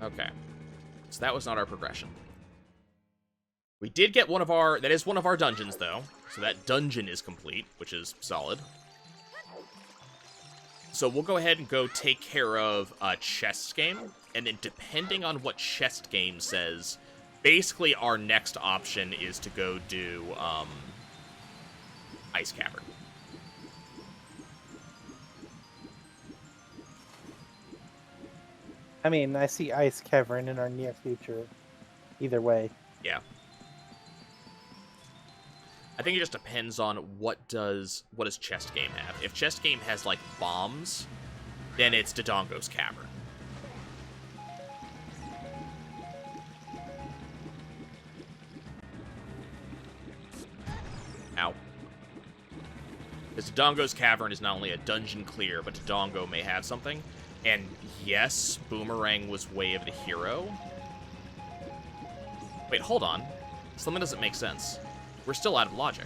Okay. So that was not our progression. We did get one of our... That is one of our dungeons, though. So that dungeon is complete, which is solid. So we'll go ahead and go take care of a chest game. And then depending on what chest game says, basically our next option is to go do Ice Cavern. I mean, I see Ice Cavern in our near future. Either way. Yeah. I think it just depends on what does chest game have. If chest game has, like, bombs, then it's Dodongo's Cavern. Ow. Because Dodongo's Cavern is not only a dungeon clear, but Dodongo may have something. And yes, Boomerang was Way of the Hero. Wait, hold on. Something doesn't make sense. We're still out of logic.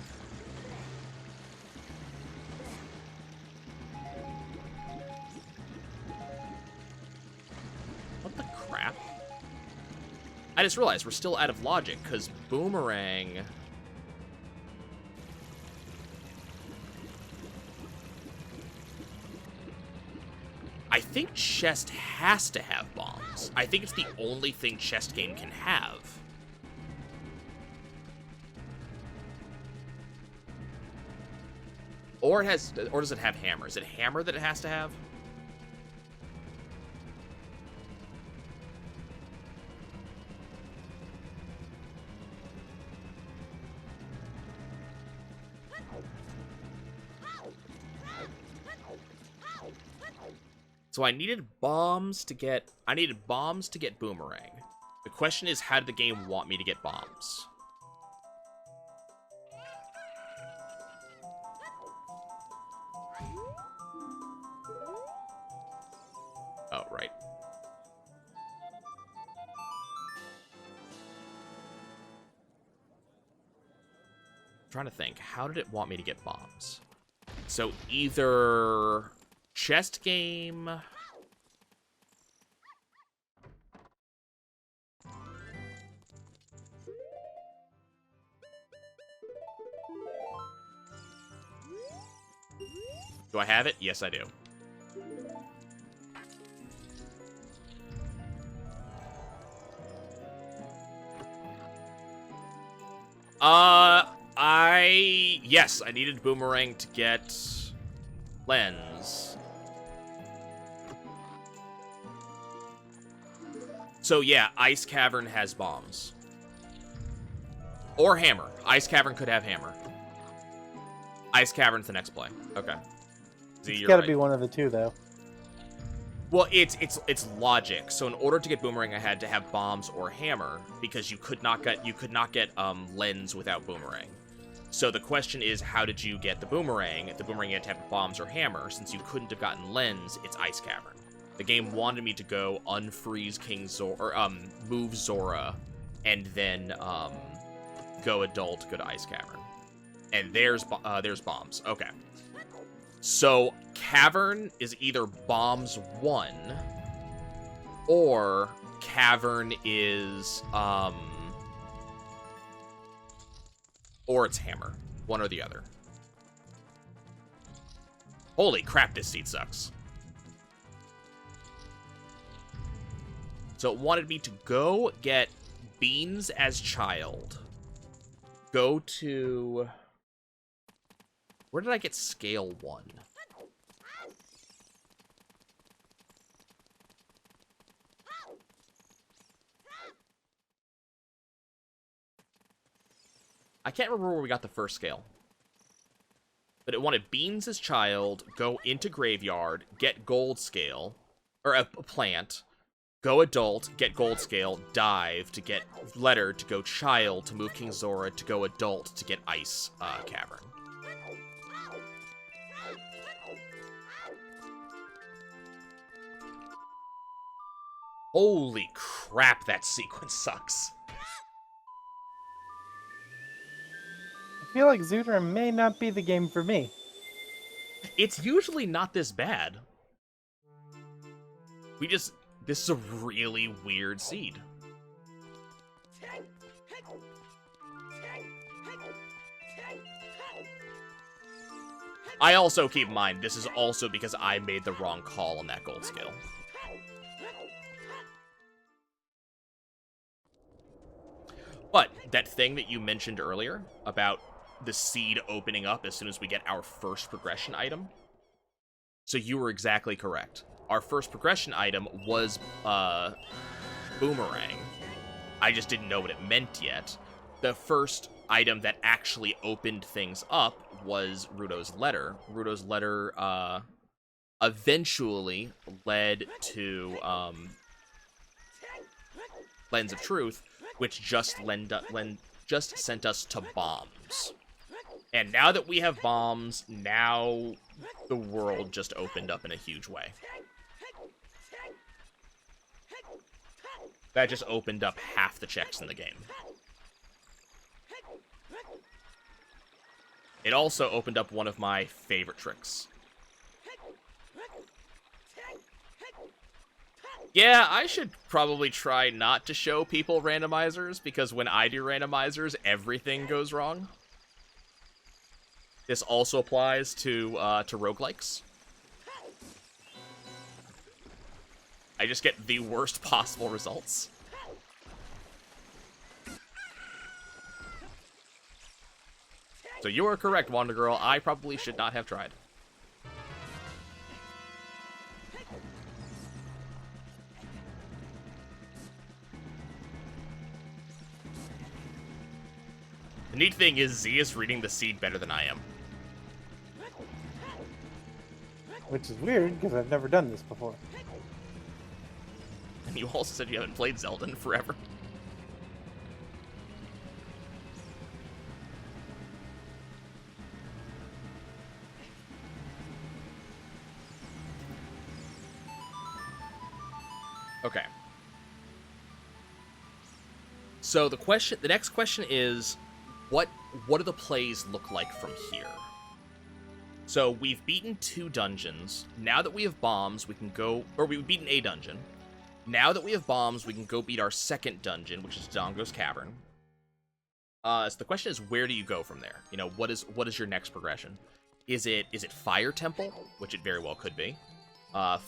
What the crap? I just realized we're still out of logic, because Boomerang... I think chest has to have bombs. I think it's the only thing chest game can have. Or does it have hammer? Is it hammer that it has to have? So I needed bombs to get Boomerang. The question is, how did the game want me to get bombs? Oh, right. I'm trying to think. How did it want me to get bombs? So either chest game... Do I have it? Yes, I do. Yes, I needed Boomerang to get lens. So yeah, Ice Cavern has bombs. Or hammer. Ice Cavern could have hammer. Ice Cavern's the next play. Okay. Z, It's you're gotta right. be one of the two, though. Well, it's logic. So in order to get Boomerang, I had to have bombs or hammer, because you could not get lens without Boomerang. So the question is, how did you get the Boomerang? The Boomerang had to have bombs or hammer. Since you couldn't have gotten lens, it's Ice Cavern. The game wanted me to go unfreeze King Zora, or move Zora, and then go adult, go to Ice Cavern. And there's bombs. Okay. So Cavern is either bombs 1, or Cavern is or it's hammer. One or the other. Holy crap, this seat sucks. So it wanted me to go get Beans as child. Go to... Where did I get scale 1? I can't remember where we got the first scale. But it wanted Beans as child, go into graveyard, get gold scale, or a plant, go adult, get gold scale, dive to get letter, to go child, to move King Zora, to go adult, to get ice cavern. Holy crap, that sequence sucks. I feel like ZOOTR may not be the game for me. It's usually not this bad. We just This is a really weird seed. I also keep in mind, this is also because I made the wrong call on that gold scale. But that thing that you mentioned earlier about the seed opening up as soon as we get our first progression item. So you were exactly correct. Our first progression item was Boomerang. I just didn't know what it meant yet. The first item that actually opened things up was Ruto's letter. Ruto's letter eventually led to Lens of Truth, which just sent us to bombs. And now that we have bombs, now the world just opened up in a huge way. That just opened up half the checks in the game. It also opened up one of my favorite tricks. Yeah, I should probably try not to show people randomizers, because when I do randomizers, everything goes wrong. This also applies to roguelikes. I just get the worst possible results. So you are correct, Wanda Girl. I probably should not have tried. The neat thing is Z is reading the seed better than I am. Which is weird, because I've never done this before. And you also said you haven't played Zelda in forever. Okay. So the next question is, what do the plays look like from here? So we've beaten 2 dungeons. Now that we have bombs, we can go, or we've beaten a dungeon. Now that we have bombs, we can go beat our second dungeon, which is Dongo's Cavern. So the question is, where do you go from there? You know, what is your next progression? Is it Fire Temple, which it very well could be.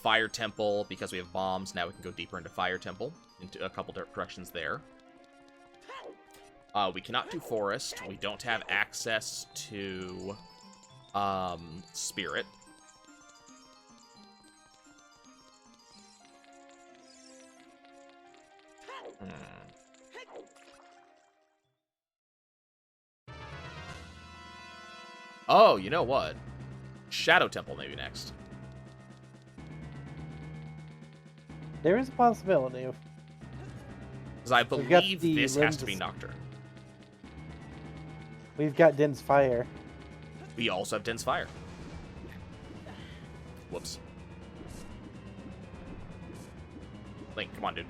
Fire Temple, because we have bombs, now we can go deeper into Fire Temple, into a couple different directions there. We cannot do Forest. We don't have access to Spirit. Oh, you know what? Shadow Temple maybe next. There is a possibility of... Because I believe this has to be Nocturne. We've got Din's Fire. We also have Din's Fire. Whoops. Link, come on, dude.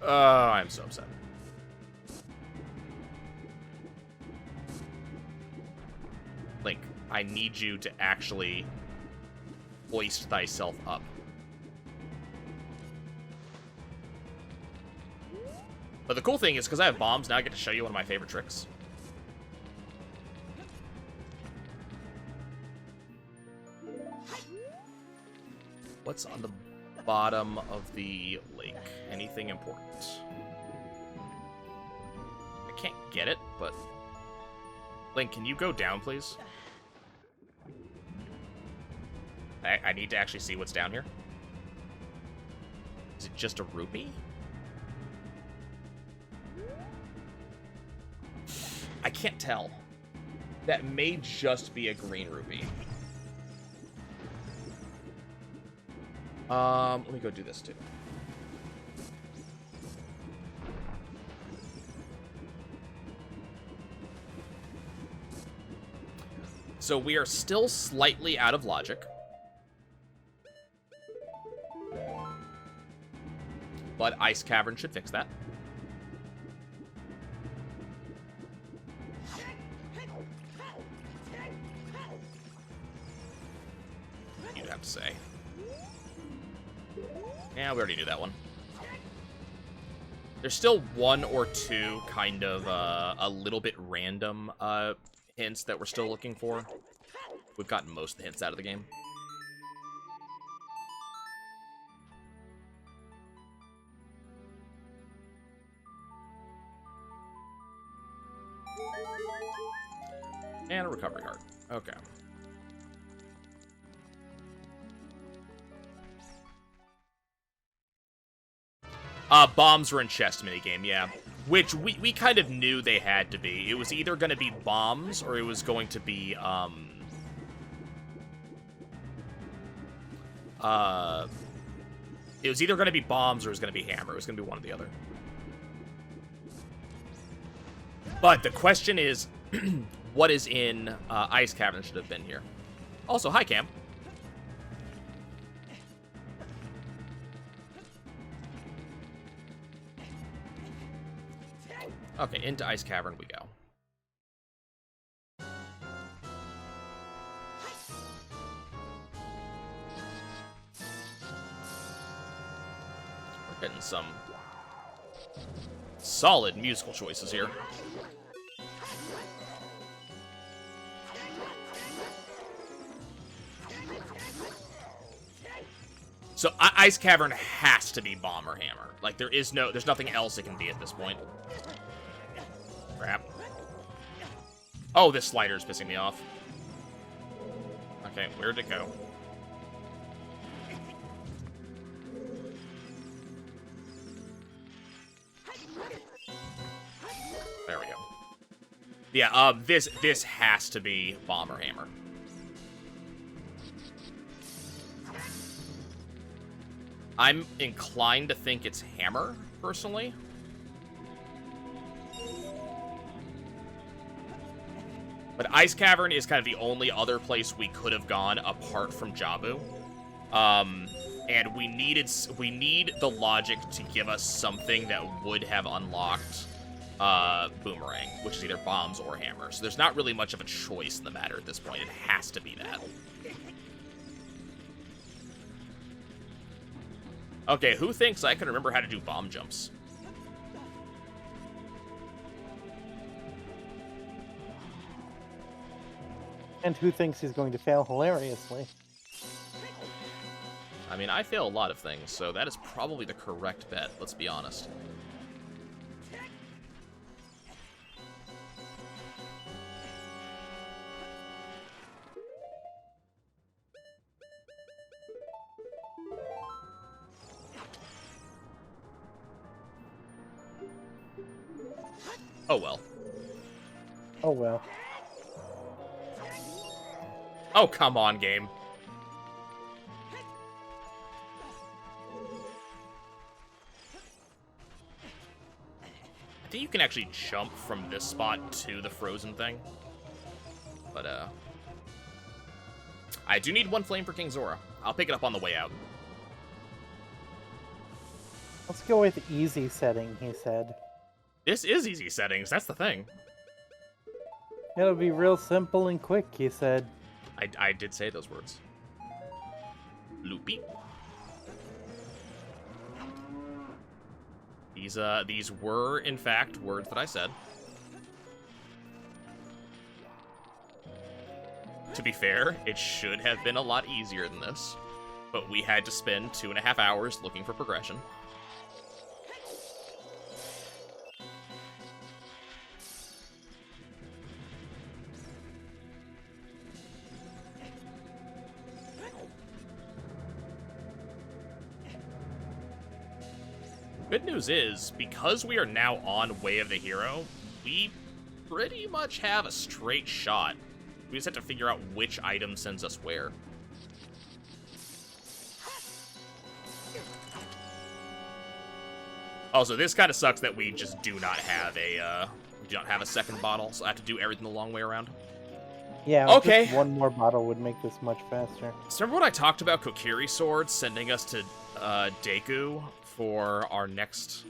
I'm so upset. Link, I need you to actually hoist thyself up. But the cool thing is, because I have bombs, now I get to show you one of my favorite tricks. What's on the bottom of the lake? Anything important? I can't get it, but... Link, can you go down, please? I need to actually see what's down here. Is it just a rupee? I can't tell. That may just be a green rupee. Let me go do this too. So we are still slightly out of logic. But Ice Cavern should fix that. You'd have to say. Yeah, we already knew that one. There's still one or two kind of a little bit random hints that we're still looking for. We've gotten most of the hints out of the game. And a recovery heart. Okay. Bombs were in chest minigame, yeah. Which we kind of knew they had to be. It was either going to be bombs or it was going to be, it was either going to be bombs or it was going to be hammer. It was going to be one or the other. But the question is, what is in Ice Cavern should have been here. Also, hi, Cam. Okay, into Ice Cavern we go. We're getting some solid musical choices here. So Ice Cavern has to be bomb or hammer. Like there's nothing else it can be at this point. Crap. Oh, this slider's pissing me off. Okay, where'd it go? There we go. Yeah, this has to be bomb or hammer. I'm inclined to think it's hammer, personally. But Ice Cavern is kind of the only other place we could have gone apart from Jabu. And we need the logic to give us something that would have unlocked Boomerang, which is either bombs or hammer. So there's not really much of a choice in the matter at this point. It has to be that. Okay, who thinks I can remember how to do bomb jumps? And who thinks he's going to fail hilariously? I mean, I fail a lot of things, so that is probably the correct bet, let's be honest. Oh well. Oh well. Oh, come on, game. I think you can actually jump from this spot to the frozen thing. But, I do need one flame for King Zora. I'll pick it up on the way out. Let's go with easy setting, he said. This is easy settings, that's the thing. It'll be real simple and quick, he said. I did say those words. Loopy. These were, in fact, words that I said. To be fair, it should have been a lot easier than this, but we had to spend 2.5 hours looking for progression. Good news is, because we are now on Way of the Hero, we pretty much have a straight shot. We just have to figure out which item sends us where. Also, this kind of sucks that we just do not have a second bottle, so I have to do everything the long way around. Yeah, okay. Just one more bottle would make this much faster. So remember when I talked about Kokiri Sword sending us to Deku for our next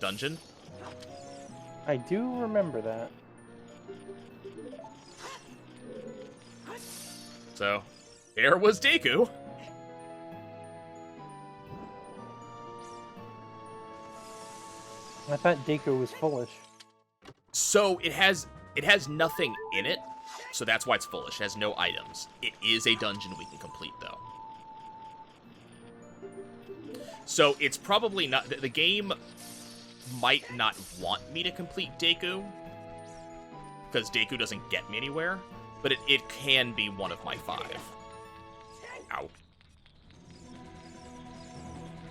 dungeon? I do remember that. There was Deku. I thought Deku was foolish. So it has nothing in it, so that's why it's foolish. It has no items. It is a dungeon we can complete, though. So it's probably not... The game might not want me to complete Deku, because Deku doesn't get me anywhere, but it can be one of my 5. Ow.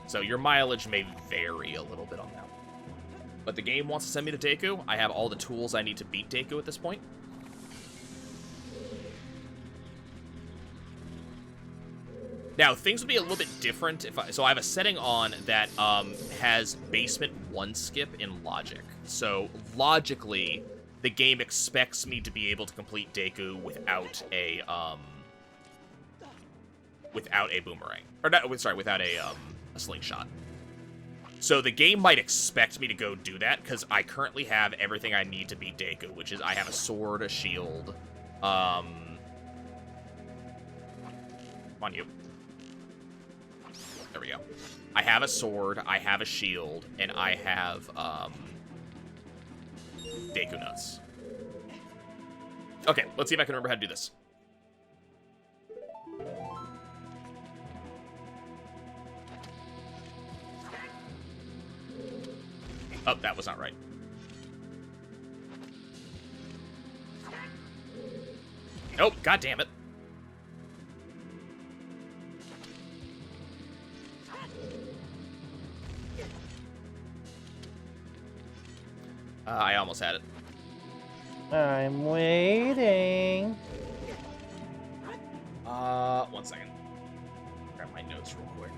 So your mileage may vary a little bit on that. But the game wants to send me to Deku. I have all the tools I need to beat Deku at this point. Now, things would be a little bit different if so I have a setting on that has basement 1 skip in logic. So logically, the game expects me to be able to complete Deku without a boomerang. Or not, sorry, without a slingshot. So the game might expect me to go do that, because I currently have everything I need to beat Deku, which is I have a sword, a shield, come on, you. There we go. I have a sword, I have a shield, and I have, Deku nuts. Okay, let's see if I can remember how to do this. Oh, that was not right. Nope, god damn it. I almost had it. I'm waiting. 1 second. Grab my notes real quick.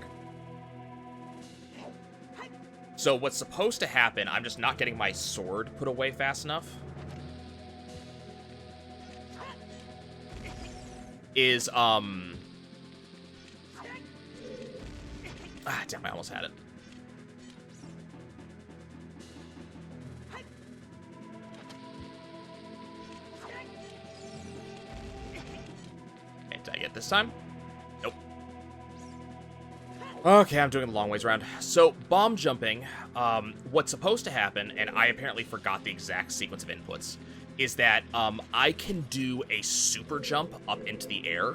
So what's supposed to happen, I'm just not getting my sword put away fast enough, is, damn, I almost had it. Okay, did I get this time? Nope. Okay, I'm doing the long ways around. So, bomb jumping, what's supposed to happen, and I apparently forgot the exact sequence of inputs, is that I can do a super jump up into the air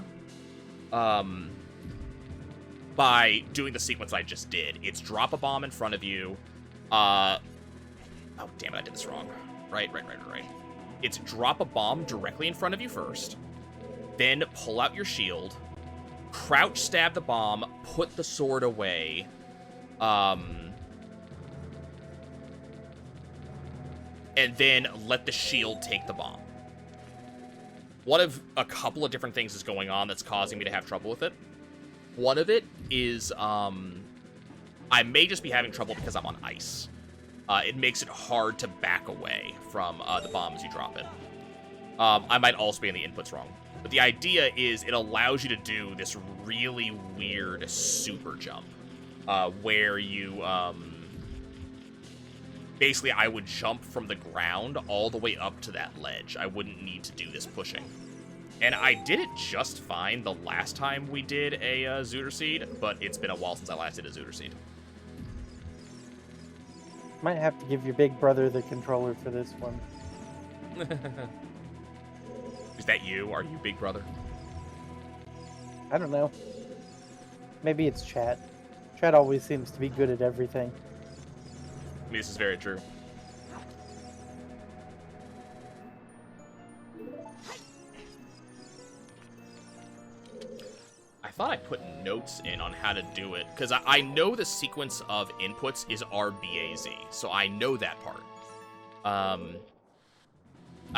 by doing the sequence I just did. It's drop a bomb in front of you. Oh, damn it, I did this wrong. Right. It's drop a bomb directly in front of you first, then pull out your shield, crouch stab the bomb, put the sword away, and then let the shield take the bomb. One of a couple of different things is going on that's causing me to have trouble with it. One of it is, I may just be having trouble because I'm on ice. It makes it hard to back away from the bomb as you drop it. I might also be in the inputs wrong. But the idea is it allows you to do this really weird super jump, where you, basically I would jump from the ground all the way up to that ledge. I wouldn't need to do this pushing. And I did it just fine the last time we did a ZOOTR seed, but it's been a while since I last did a ZOOTR seed. Might have to give your big brother the controller for this one. Is that you? Are you big brother? I don't know. Maybe it's chat. Chat always seems to be good at everything. I mean, this is very true. I thought I put notes in on how to do it, because I know the sequence of inputs is RBAZ, so I know that part. I'm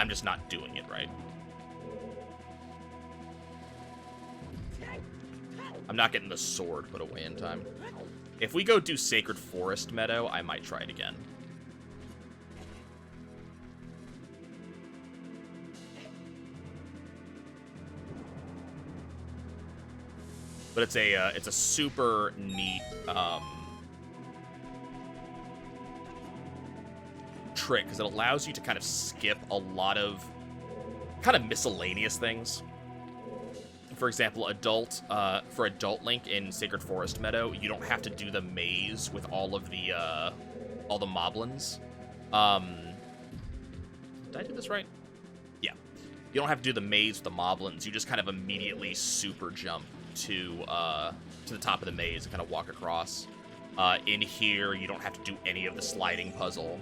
just not doing it right. I'm not getting the sword put away in time. If we go do Sacred Forest Meadow, I might try it again. But it's a super neat trick, because it allows you to kind of skip a lot of kind of miscellaneous things. for example, for Adult Link in Sacred Forest Meadow, you don't have to do the maze with all the moblins. Did I do this right? Yeah. You don't have to do the maze with the moblins. You just kind of immediately super jump to the top of the maze and kind of walk across. In here, you don't have to do any of the sliding puzzle.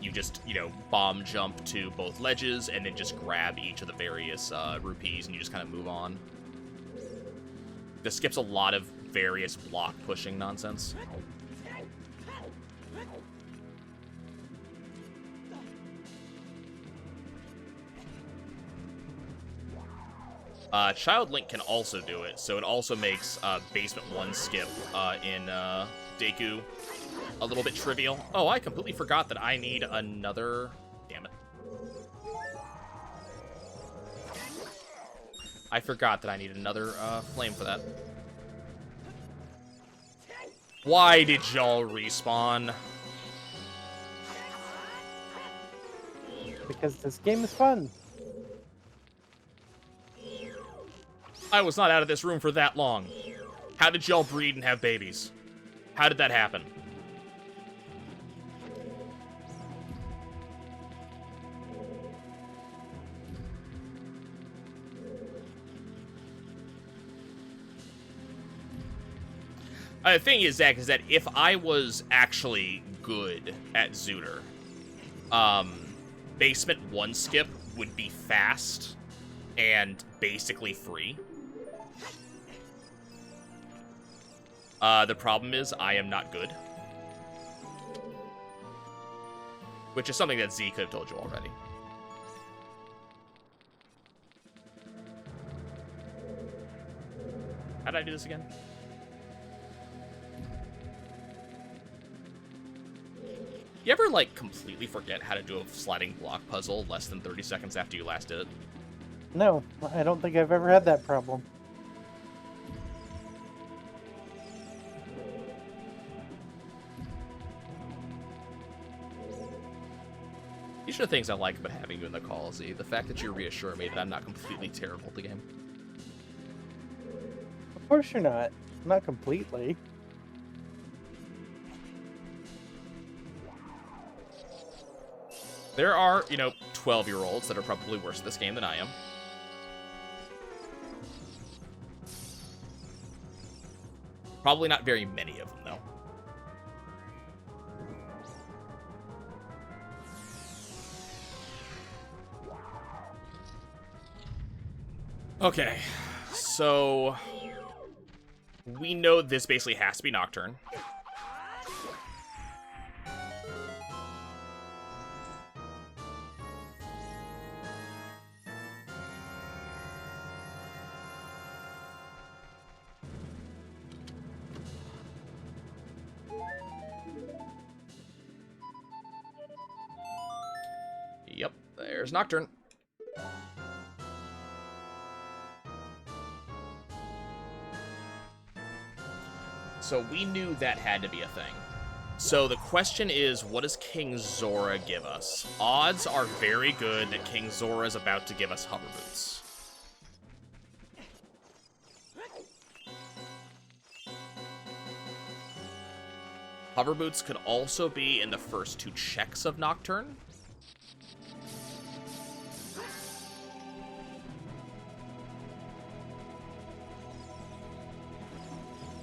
You just, bomb jump to both ledges and then just grab each of the various rupees and you just kind of move on. This skips a lot of various block pushing nonsense. Child Link can also do it, so it also makes Basement 1 skip in Deku a little bit trivial. Oh, I completely forgot that I need another... Damn it. I forgot that I need another flame for that. Why did y'all respawn? Because this game is fun. I was not out of this room for that long. How did y'all breed and have babies? How did that happen? The thing is, Zach, is that if I was actually good at ZOOTR, Basement 1 skip would be fast and basically free. The problem is, I am not good. Which is something that Z could have told you already. How did I do this again? You ever, like, completely forget how to do a sliding block puzzle less than 30 seconds after you last did it? No, I don't think I've ever had that problem. These are the things I like about having you in the call, Z. The fact that you reassure me that I'm not completely terrible at the game. Of course you're not. Not completely. There are, 12-year-olds that are probably worse at this game than I am. Probably not very many of them, though. Okay, so we know this basically has to be Nocturne. Yep, there's Nocturne. So we knew that had to be a thing. So the question is, what does King Zora give us? Odds are very good that King Zora is about to give us hover boots. Hover boots could also be in the first 2 checks of Nocturne.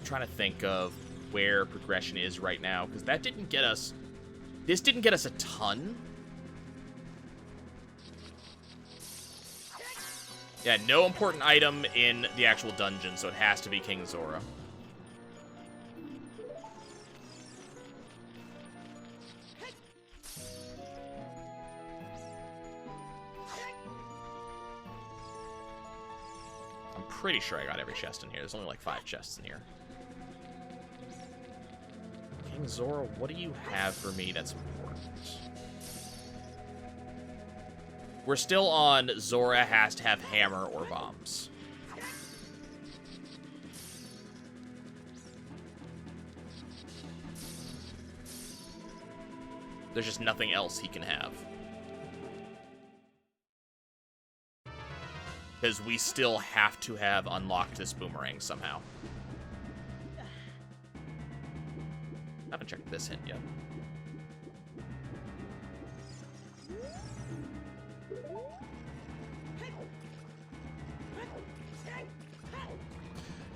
Trying to think of where progression is right now, because that didn't get us... This didn't get us a ton. Yeah, no important item in the actual dungeon, so it has to be King Zora. I'm pretty sure I got every chest in here. There's only like 5 chests in here. King Zora, what do you have for me that's important? We're still on Zora has to have hammer or bombs. There's just nothing else he can have. Because we still have to have unlocked this boomerang somehow. I haven't checked this hint yet.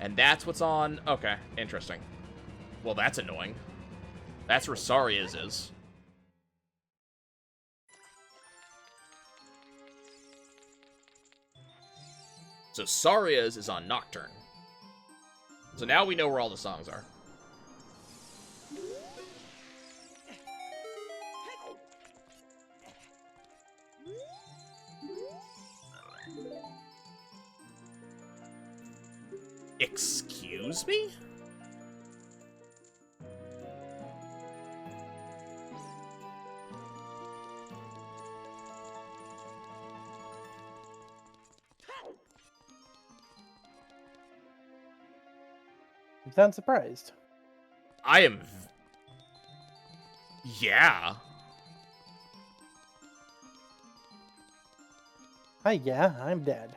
And that's what's on... Okay, interesting. Well, that's annoying. That's where Saria's is. So Saria's is on Nocturne. So now we know where all the songs are. Excuse me? You sound surprised. I am... Yeah. Hi, yeah, I'm dead.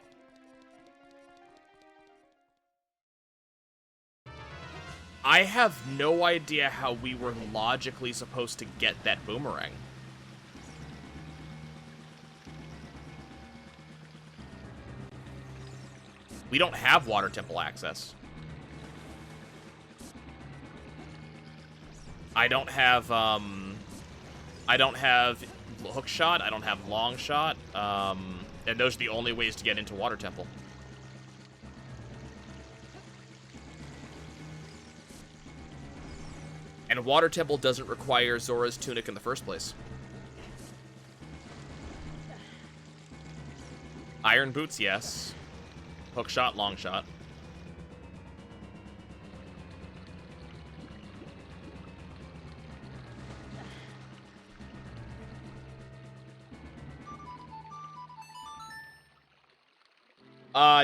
I have no idea how we were logically supposed to get that boomerang. We don't have Water Temple access. I don't have hook shot, I don't have long shot, and those are the only ways to get into Water Temple. And Water Temple doesn't require Zora's tunic in the first place. Iron boots, yes. Hook shot, long shot.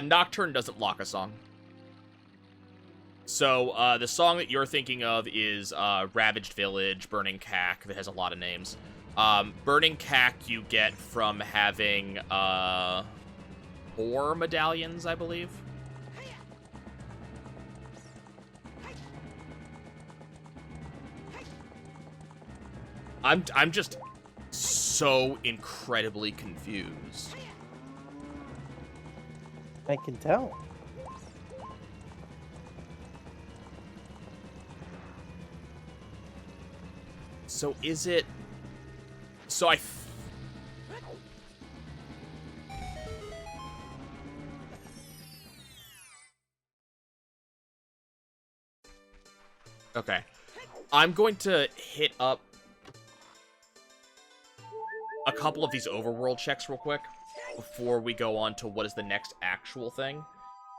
Nocturne doesn't lock a song. So, the song that you're thinking of is, Ravaged Village, Burning Cack, that has a lot of names. Burning Cack you get from having, 4 medallions, I believe. I'm just so incredibly confused. I can tell. So is it... So Okay. I'm going to hit up a couple of these overworld checks real quick before we go on to what is the next actual thing.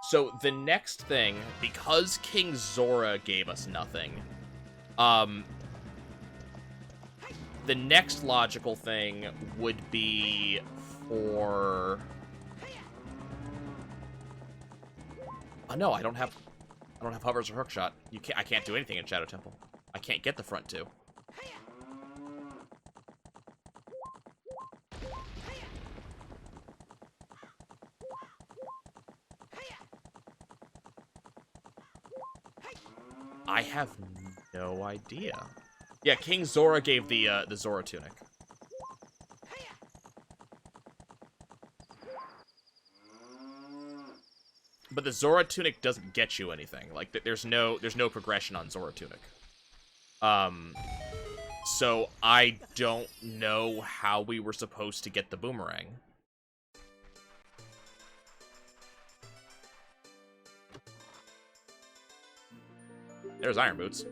So the next thing, because King Zora gave us nothing, the next logical thing would be for... Oh no, I don't have hovers or hookshot. I can't do anything in Shadow Temple. I can't get the front two. I have no idea. Yeah, King Zora gave the Zora tunic. But the Zora tunic doesn't get you anything. Like, there's no progression on Zora tunic. So I don't know how we were supposed to get the boomerang. There's Iron Boots.